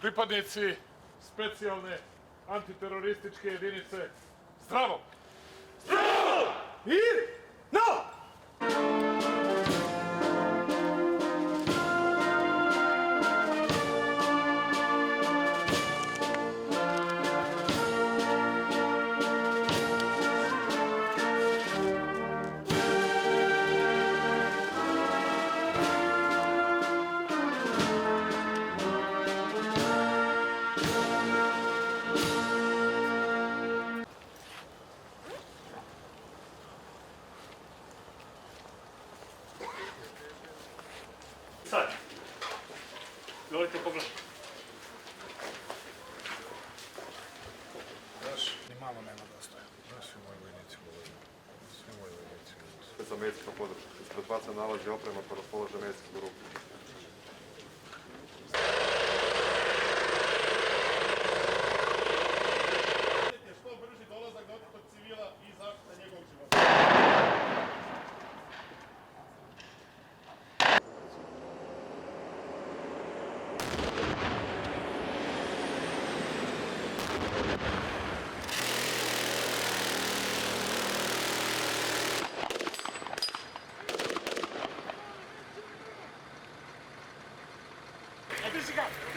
pripadnici specijalne antiterorističke jedinice. Zdravo! Zdravo! I no! Sad, dovolite pogledati. Znaš, ni malo nema dosta. Znaš, svi moji vojnici govore. Svi moji vojnici govore. Za medicinsko područje. Ispred vas se nalazi oprema koja raspolaže medicinsku grupu. Što brži dolazak dotaknutog civila i zaštita njegovog života. Otiši ga!